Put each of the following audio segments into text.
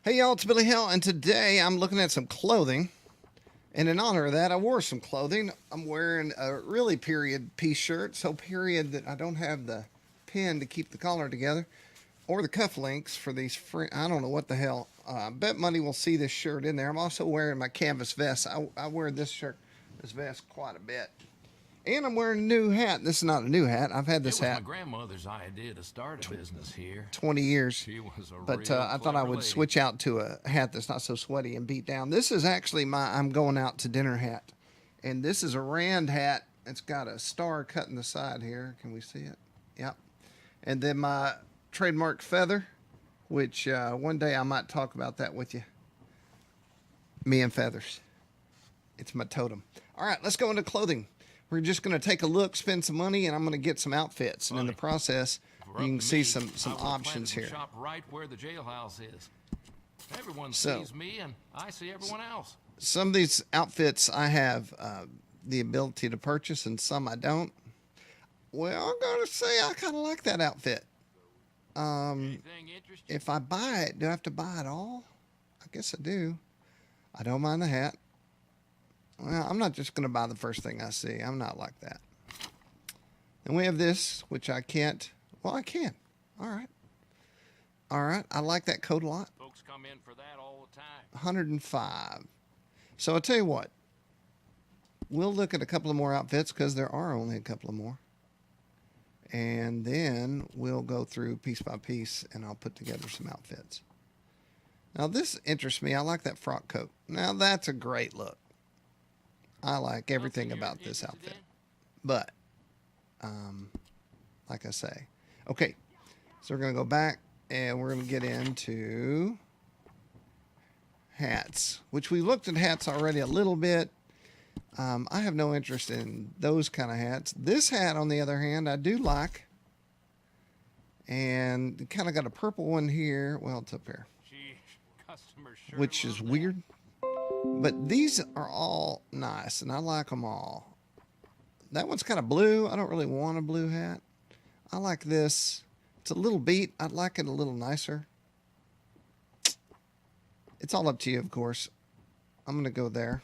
Hey y'all, it's Billy Hill, and today I'm looking at some clothing. And in honor of that, I wore some clothing. I'm wearing a really period piece shirt, so period that I don't have the pin to keep the collar together, or the cufflinks for these I don't know what the hell. I bet money will see this shirt in there. I'm also wearing my canvas vest. I wear this vest quite a bit. And I'm wearing a new hat. This is not a new hat. I've had this It was hat my grandmother's idea to start a business here. 20 years. She was a But real I thought I clever would lady. switch out to a hat that's not so sweaty and beat down. This is actually my I'm going out to dinner hat. And this is a Rand hat. It's got a star cut in the side here. Can we see it? Yep. And then my trademark feather, which one day I might talk about that with you. Me and feathers. It's my totem. All right, let's go into clothing. We're just going to take a look, spend some money, and I'm going to get some outfits. And in the process, you can see some options here. Shop right where the jailhouse is. Everyone So- sees me, and I see everyone else. Some of these outfits I have the ability to purchase, and some I don't. Well, I'm going to say I kind of like that outfit. Anything interest you? If I buy it, do I have to buy it all? I guess I do. I don't mind the hat. Well, I'm not just going to buy the first thing I see. I'm not like that. And we have this, which I can't. Well, I can. All right. All right. I like that coat a lot. Folks come in for that all the time. 105. So I'll tell you what. We'll look at a couple of more outfits because there are only a couple of more. And then we'll go through piece by piece and I'll put together some outfits. Now this interests me. I like that frock coat. Now that's a great look. I like everything Something you're about this interested outfit. But, like I say. Okay, so we're going to go back and we're going to get into hats, which we looked at hats already a little bit. I have no interest in those kind of hats. This hat, on the other hand, I do like. And kind of got a purple one here. Well, it's up here, Gee, customers sure which love is that. weird. But these are all nice, and I like them all. That one's kind of blue. I don't really want a blue hat. I like this. It's a little beat. I'd like it a little nicer. It's all up to you, of course. I'm going to go there.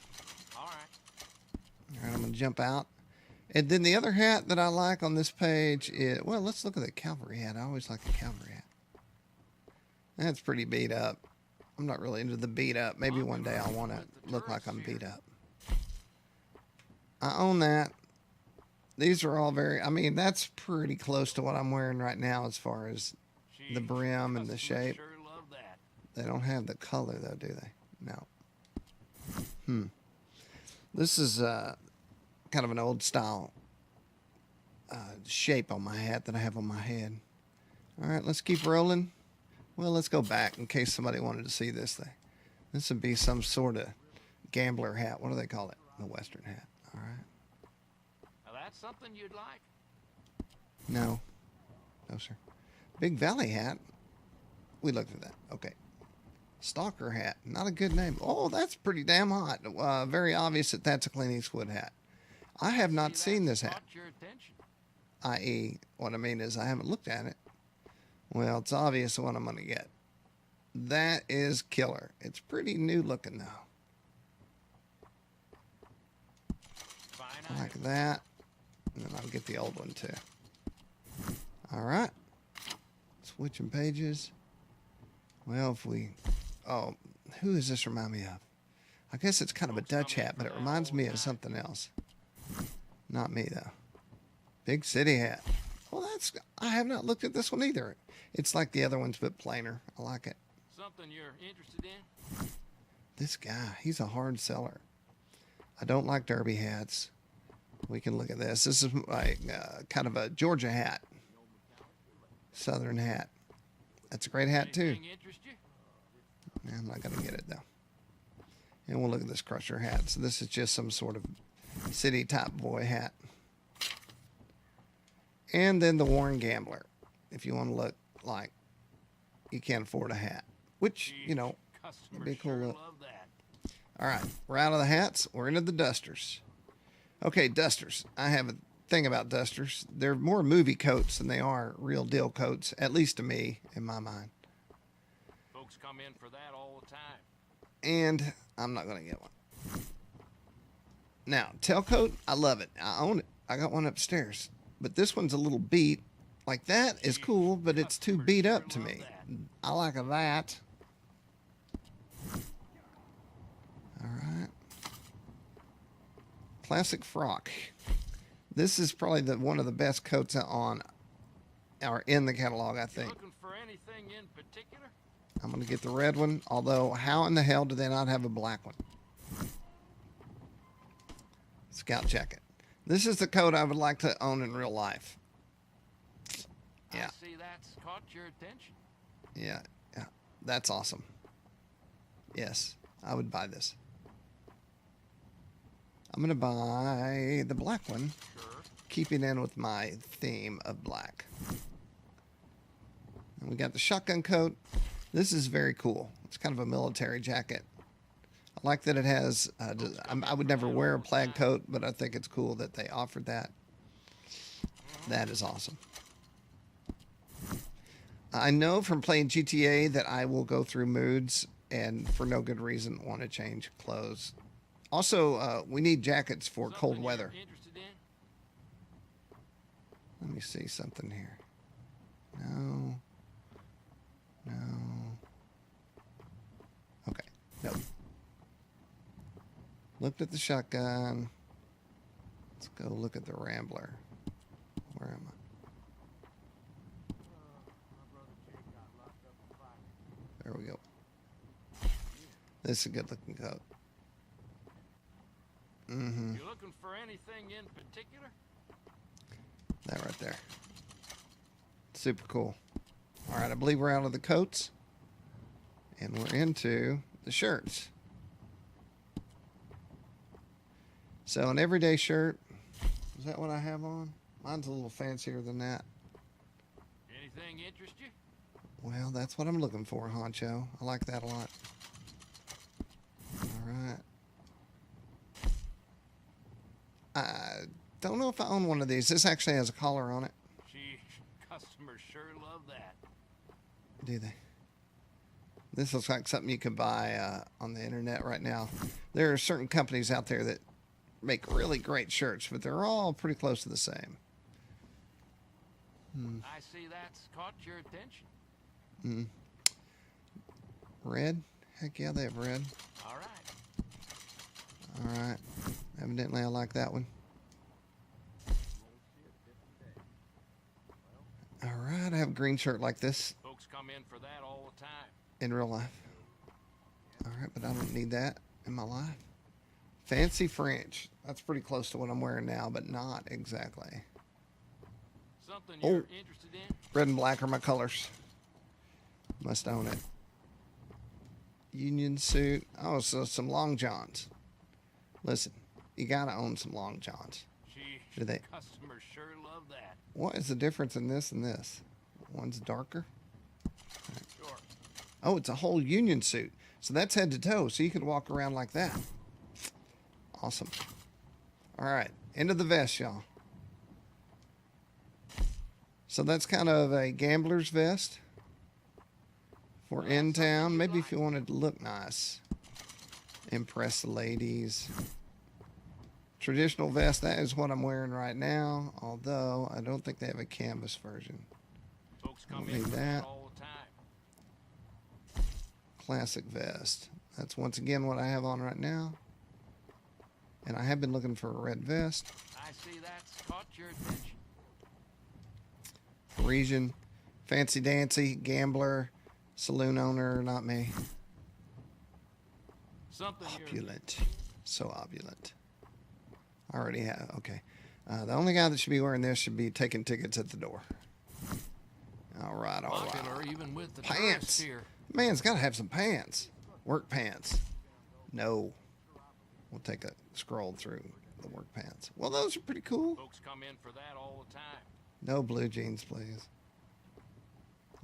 All right. All right, I'm going to jump out. And then the other hat that I like on this page is, well, let's look at the Cavalry hat. I always like the Cavalry hat. That's pretty beat up. I'm not really into the beat up. Maybe one day I want to look like I'm beat up. I own that. These are all very, I mean, that's pretty close to what I'm wearing right now as far as Gee, the brim and the customers shape. Sure love that. They don't have the color though, do they? No. This is kind of an old style shape on my hat that I have on my head. All right, let's keep rolling. Well, let's go back in case somebody wanted to see this thing. This would be some sort of gambler hat. What do they call it? The Western hat. All right. Now that's something you'd like. No. No, sir. Big Valley hat. We looked at that. Okay. Stalker Hat. Not a good name. Oh, that's pretty damn hot. Very obvious that that's a Clint Eastwood hat. I have not See, seen that's this hat. caught your attention. I.e., what I mean is I haven't looked at it. Well, it's obvious what I'm going to get. That is killer. It's pretty new looking, though. Fine I like item. that. And then I'll get the old one, too. All right. Switching pages. Well, if we... Oh, who does this remind me of? I guess it's kind of a Dutch hat, but it reminds me of something else. Not me, though. Big city hat. Well, that's... I have not looked at this one either. It's like the other ones, but plainer. I like it. Something you're interested in? This guy, he's a hard seller. I don't like derby hats. We can look at this. This is like kind of a Georgia hat. Southern hat. That's a great hat, too. Anything interest you? I'm not going to get it, though. And we'll look at this Crusher hat. So this is just some sort of city top boy hat. And then the Warren Gambler. If you want to look like you can't afford a hat. Which, you know, Customers be a cool sure look. love that. all right, we're out of the hats. We're into the dusters. Okay, dusters. I have a thing about dusters. They're more movie coats than they are real deal coats, at least to me, in my mind. Folks come in for that all the time. And I'm not going to get one. Now, tailcoat, I love it. I own it. I got one upstairs. But this one's a little beat. Like, that is cool, but it's too beat up to me. I like that. All right. Classic frock. This is probably one of the best coats on or in the catalog, I think. Looking for anything in particular? I'm going to get the red one, although how in the hell do they not have a black one? Scout jacket. This is the coat I would like to own in real life. Yeah. I see that's caught your attention. Yeah. That's awesome. Yes, I would buy this. I'm going to buy the black one, Sure. keeping in with my theme of black. And we got the shotgun coat. This is very cool. It's kind of a military jacket. I like that it has, I would never wear a plaid coat, but I think it's cool that they offered that. That is awesome. I know from playing GTA that I will go through moods and for no good reason want to change clothes. Also, we need jackets for cold Something weather. you're interested in? Let me see something here. No. Okay. Nope. Looked at the shotgun. Let's go look at the Rambler. Where am I? There we go. This is a good looking coat. Mm-hmm. You looking for anything in particular? That right there. Super cool. All right, I believe we're out of the coats. And we're into the shirts. So an everyday shirt. Is that what I have on? Mine's a little fancier than that. Anything interest you? Well, that's what I'm looking for, Honcho. I like that a lot. All right. I don't know if I own one of these. This actually has a collar on it. Gee, customers sure love that. Do they? This looks like something you could buy on the internet right now. There are certain companies out there that make really great shirts, but they're all pretty close to the same. I see that's caught your attention. Red? Heck yeah, they have red. All right. All right. Evidently, I like that one. All right, I have a green shirt like this Folks come in for that all the time. in real life. All right, but I don't need that in my life. Fancy French. That's pretty close to what I'm wearing now, but not exactly. Something you're interested in? Red and black are my colors. Must own it. Union suit. Oh, so some long johns. Listen, you gotta own some long johns. Gee, Do they? customers sure love that. What is the difference in this and this? One's darker. Sure. Oh, it's a whole union suit. So that's head to toe. So you could walk around like that. Awesome. All right, into the vest, y'all. So that's kind of a gambler's vest for in town. Maybe if you wanted to look nice, impress the ladies. Traditional vest, that is what I'm wearing right now, although I don't think they have a canvas version. Folks Don't come need in for that. that all the time. Classic vest. That's once again what I have on right now. And I have been looking for a red vest. I see that's caught your attention. Parisian, fancy dancy, gambler, saloon owner, not me. Something Opulent. So opulent. I already have. Okay. The only guy that should be wearing this should be taking tickets at the door. All right, all popular right. even with the Pants. tourists here. Man's got to have some pants. Work pants. No. We'll take a scroll through the work pants. Well, those are pretty cool. Folks come in for that all the time. No blue jeans, please.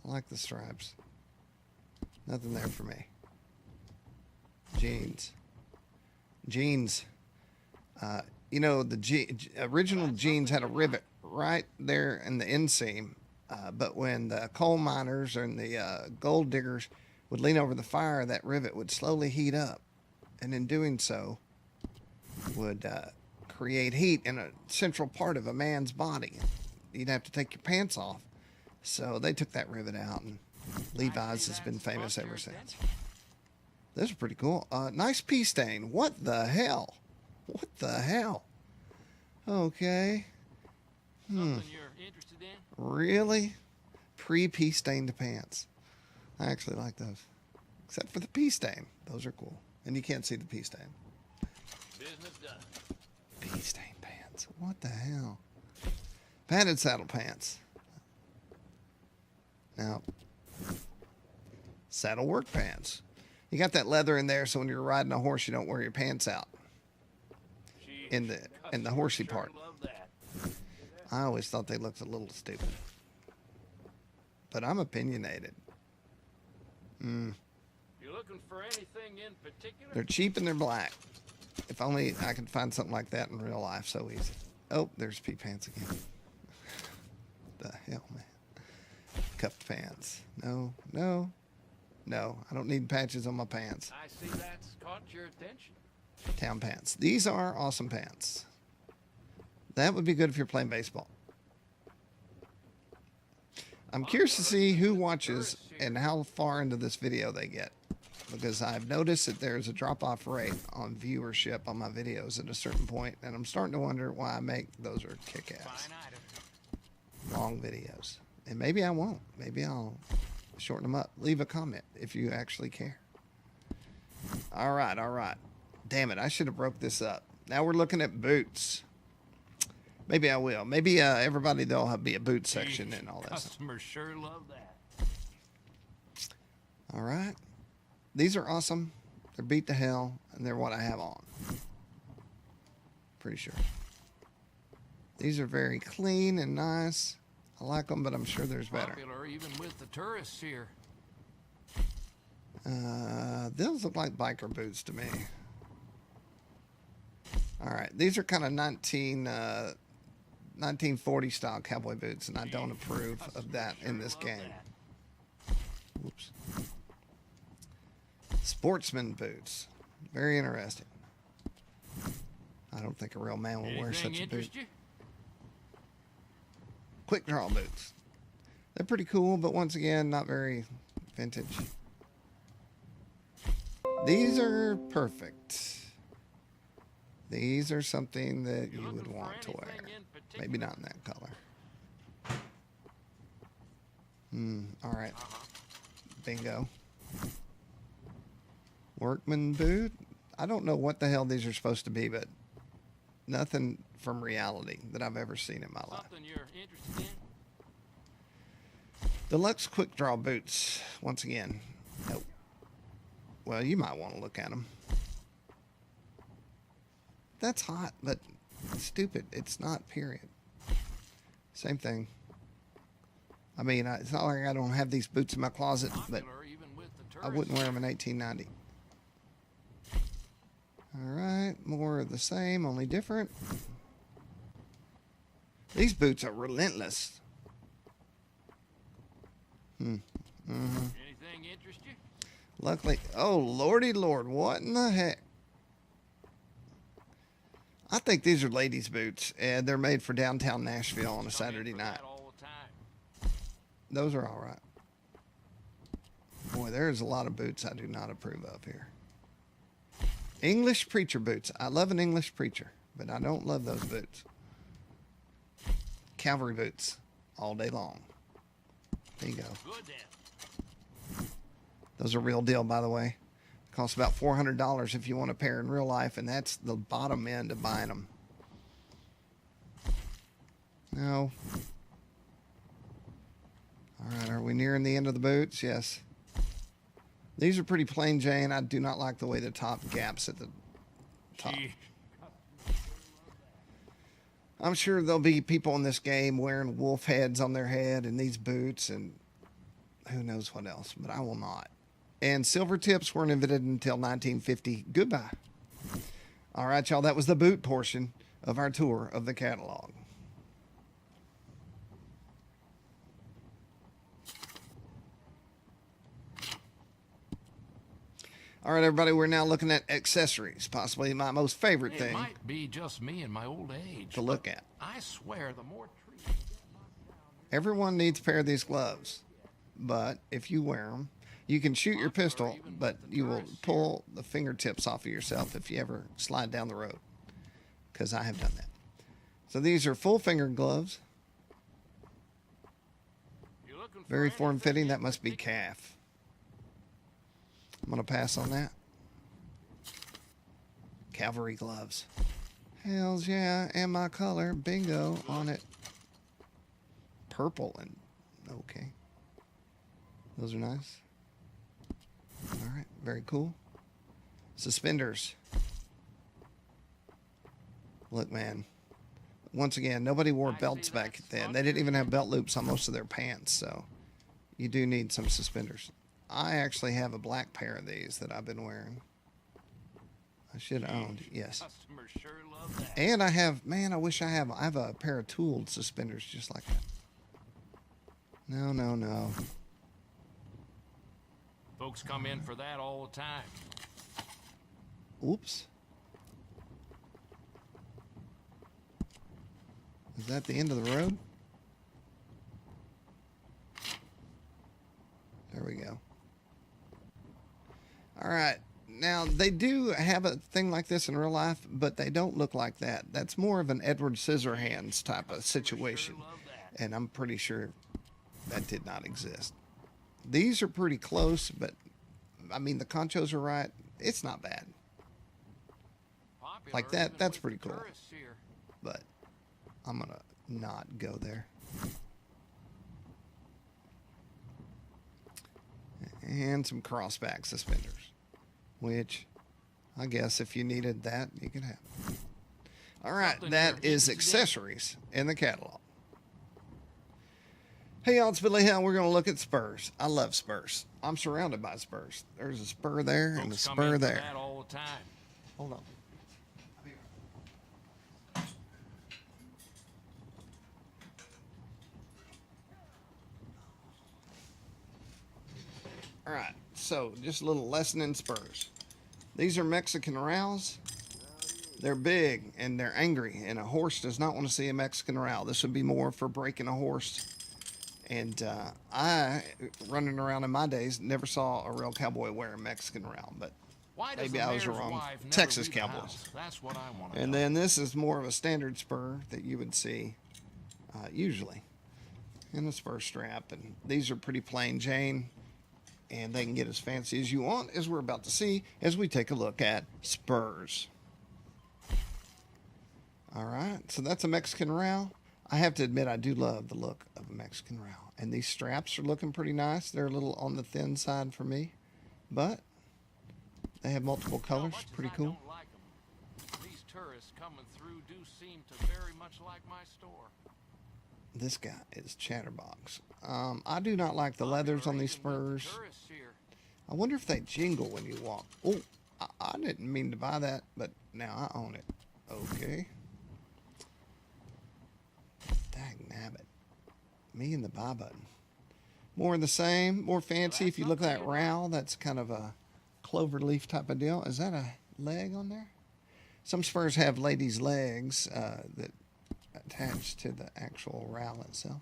I like the stripes. Nothing there for me. Jeans. Jeans. You know, the original jeans had a rivet right there in the inseam. But when the coal miners and the gold diggers would lean over the fire, that rivet would slowly heat up, and in doing so would create heat in a central part of a man's body. You'd have to take your pants off. So they took that rivet out, and Levi's has been famous ever since. This is pretty cool. Nice pea stain. What the hell? What the hell? Okay. Something you're interested in? Really? Pre-pea stained pants. I actually like those. Except for the pea stain. Those are cool. And you can't see the pea stain. Business done. Pea stained pants. What the hell? Padded saddle pants. Now, saddle work pants. You got that leather in there, so when you're riding a horse, you don't wear your pants out. In the horsey part. I always thought they looked a little stupid. But I'm opinionated. You looking for anything in particular? They're cheap and they're black. If only I could find something like that in real life, so easy. Oh, there's pea pants again. The hell, man. Cuffed pants. No, no, no. I don't need patches on my pants. I see that's caught your attention. Town pants. These are awesome pants. That would be good if you're playing baseball. I'm curious to see who watches and how far into this video they get, because I've noticed that there's a drop-off rate on viewership on my videos at a certain point, and I'm starting to wonder why I make those are kick-ass long videos. And maybe I won't. Maybe I'll shorten them up. Leave a comment if you actually care. All right, all right. Damn it, I should have broke this up. Now we're looking at boots. Maybe I will. Maybe everybody, there'll be a boot section and all that stuff. Customers sure love that. All right. These are awesome. They're beat to hell, and they're what I have on. Pretty sure. These are very clean and nice. I like them, but I'm sure there's better. Popular even with the tourists here. Those look like biker boots to me. All right. These are kind of 1940 style cowboy boots, and I don't approve of that in this game. Whoops. Sportsman boots. Very interesting. I don't think a real man will wear such a boot. Quick draw boots. They're pretty cool, but once again, not very vintage. These are perfect. These are something that you would want to wear. Maybe not in that color. All right. Bingo. Workman boot. I don't know what the hell these are supposed to be, but nothing from reality that I've ever seen in my life. Something you're interested in? Deluxe quick draw boots. Once again. Nope. Well, you might want to look at them. That's hot, but stupid. It's not, period. Same thing. I mean, it's not like I don't have these boots in my closet, but I wouldn't wear them in 1890. All right, more of the same, only different. These boots are relentless. Anything interest you? Luckily, oh, lordy lord, what in the heck? I think these are ladies' boots, and they're made for downtown Nashville on a Saturday night. Those are all right. Boy, there's a lot of boots I do not approve of here. English preacher boots. I love an English preacher, but I don't love those boots. Cavalry boots all day long. There you go. Those are real deal, by the way. Costs about $400 if you want a pair in real life, and that's the bottom end of buying them. No. All right, are we nearing the end of the boots? Yes. These are pretty plain Jane. I do not like the way the top gaps at the top. I'm sure there'll be people in this game wearing wolf heads on their head and these boots and who knows what else, but I will not. And silver tips weren't invented until 1950. Goodbye. All right, y'all, that was the boot portion of our tour of the catalog. All right, everybody, we're now looking at accessories, possibly my most favorite It thing might be just me in my old age. to look at. I swear, the more trees. Everyone needs a pair of these gloves, but if you wear them, you can shoot your pistol, but you will pull the fingertips off of yourself if you ever slide down the road, because I have done that. So these are full finger gloves, very form-fitting. That must be calf. I'm going to pass on that. Cavalry Gloves. Hells yeah, and my color, bingo, on it. Purple and okay. Those are nice. All right, very cool. Suspenders. Look, man. Once again, nobody wore belts back then. They didn't even have belt loops on most of their pants, so you do need some suspenders. I actually have a black pair of these that I've been wearing. I should have owned it, yes. And I have, man, I have a pair of tooled suspenders just like that. No, no, no. Folks come in for that all the time. Oops. Is that the end of the road? There we go. All right. Now, they do have a thing like this in real life, but they don't look like that. That's more of an Edward Scissorhands type of situation. And I'm pretty sure that did not exist. These are pretty close, but, I mean, the conchos are right. It's not bad. Like that, that's pretty cool. But I'm going to not go there. And some crossback suspenders, which I guess if you needed that, you could have. All right, that is accessories in the catalog. Hey, y'all, it's Billy Hill. We're going to look at Spurs. I love Spurs. I'm surrounded by Spurs. There's a spur there and a spur there. Hold on. All right, so just a little lesson in Spurs. These are Mexican rows. They're big and they're angry, and a horse does not want to see a Mexican row. This would be more for breaking a horse. And I, running around in my days, never saw a real cowboy wear a Mexican row, but maybe I was wrong. Texas Cowboys. That's what I want to And then this is more of a standard spur that you would see usually in the spur strap. And these are pretty plain Jane. And they can get as fancy as you want, as we're about to see as we take a look at Spurs. All right, so that's a Mexican row. I have to admit, I do love the look of a Mexican row. And these straps are looking pretty nice. They're a little on the thin side for me, but they have multiple colors. Pretty cool. These tourists coming through do seem to very much like my store. This guy is Chatterbox. I do not like the leathers on these Spurs. I wonder if they jingle when you walk. Oh, I didn't mean to buy that, but now I own it. Okay. Dang nabbit. Me and the buy button. More of the same, more fancy. If you look at that row, that's kind of a clover leaf type of deal. Is that a leg on there? Some Spurs have ladies' legs that attached to the actual rowel itself.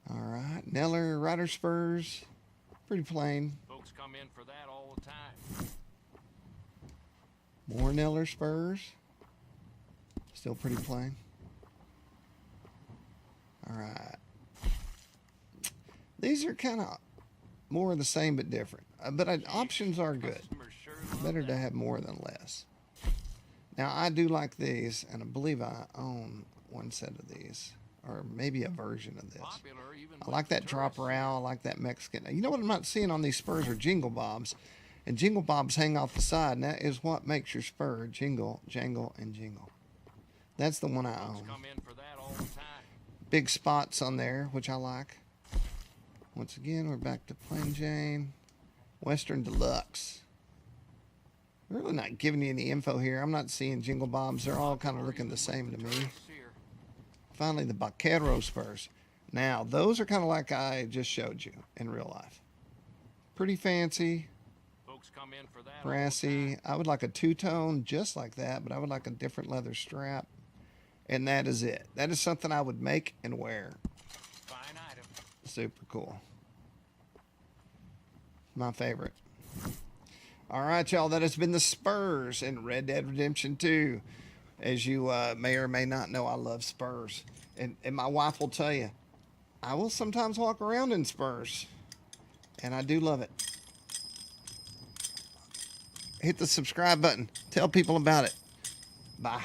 All right, Neller Rider Spurs, pretty plain. Folks come in for that all the time. More Neller Spurs, still pretty plain. All right, these are kind of more of the same but different. But options are good. Better to have more than less. Now, I do like these, and I believe I own one set of these, or maybe a version of this. I like that drop row. I like that Mexican. You know what I'm not seeing on these Spurs are jingle bobs, and jingle bobs hang off the side, and that is what makes your spur jingle, jangle, and jingle. That's the one I own. Big spots on there, which I like. Once again, we're back to plain Jane. Western Deluxe. Really not giving you any info here. I'm not seeing jingle bobs. They're all kind of looking the same to me. Finally, the Vaquero Spurs. Now, those are kind of like I just showed you in real life. Pretty fancy. folks come in for that. all the Brassy. time. I would like a two-tone just like that, but I would like a different leather strap. And that is it. That is something I would make and wear. Fine item. Super cool. My favorite. All right, y'all. That has been the Spurs in Red Dead Redemption 2. As you may or may not know, I love Spurs. And my wife will tell you, I will sometimes walk around in Spurs. And I do love it. Hit the subscribe button. Tell people about it. Bye.